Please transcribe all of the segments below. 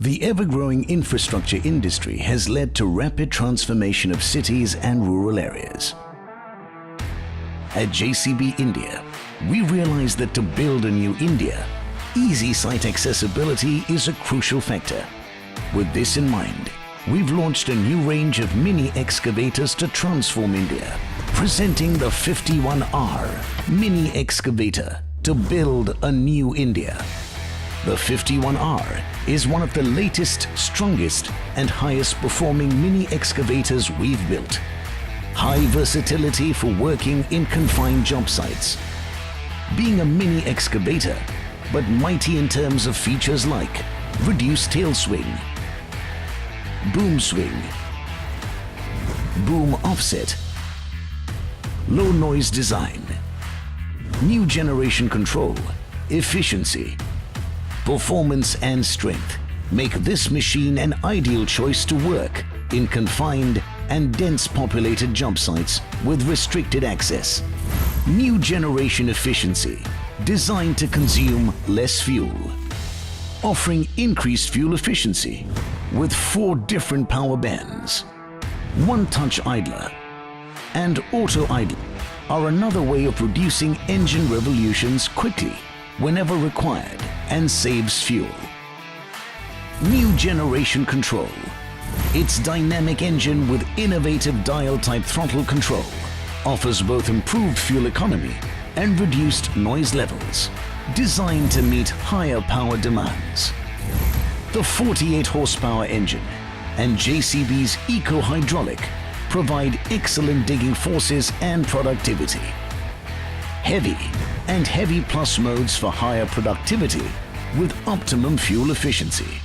The ever-growing infrastructure industry has led to rapid transformation of cities and rural areas. At JCB India, we realized that to build a new India, easy site accessibility is a crucial factor. With this in mind, we've launched a new range of mini excavators to transform India, presenting the 51R Mini Excavator to build a new India. The 51R is one of the latest, strongest and highest performing mini excavators we've built. High versatility for working in confined job sites. Being a mini excavator, but mighty in terms of features like reduced tail swing, boom swing, boom offset, low noise design, new generation control, efficiency, performance and strength make this machine an ideal choice to work in confined and dense populated job sites with restricted access. New generation efficiency designed to consume less fuel, offering increased fuel efficiency with 4 different power bands. One-touch idler and auto idler are another way of reducing engine revolutions quickly whenever required and saves fuel. New generation control. Its dynamic engine with innovative dial-type throttle control offers both improved fuel economy and reduced noise levels, designed to meet higher power demands. The 48 horsepower engine and JCB's eco-hydraulic provide excellent digging forces and productivity. Heavy and heavy plus modes for higher productivity with optimum fuel efficiency.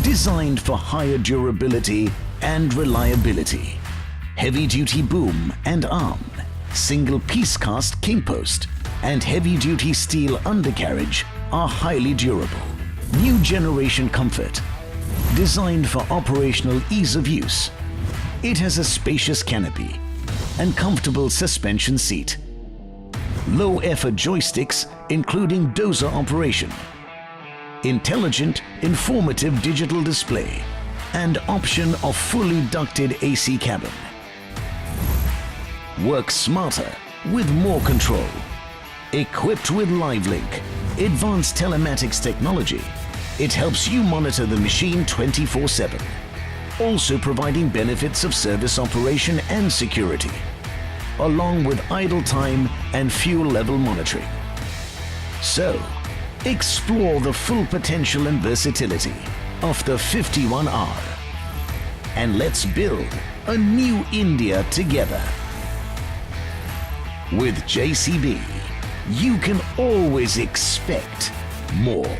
Designed for higher durability and reliability. Heavy-duty boom and arm, single-piece cast king post, and heavy-duty steel undercarriage are highly durable. New generation comfort. Designed for operational ease of use. It has a spacious canopy and comfortable suspension seat. Low-effort joysticks including dozer operation. Intelligent, informative digital display and option of fully ducted AC cabin. Work smarter with more control. Equipped with LiveLink, advanced telematics technology, it helps you monitor the machine 24/7, also providing benefits of service operation and security, along with idle time and fuel level monitoring. So, explore the full potential and versatility of the 51R. And let's build a new India together. With JCB, you can always expect more.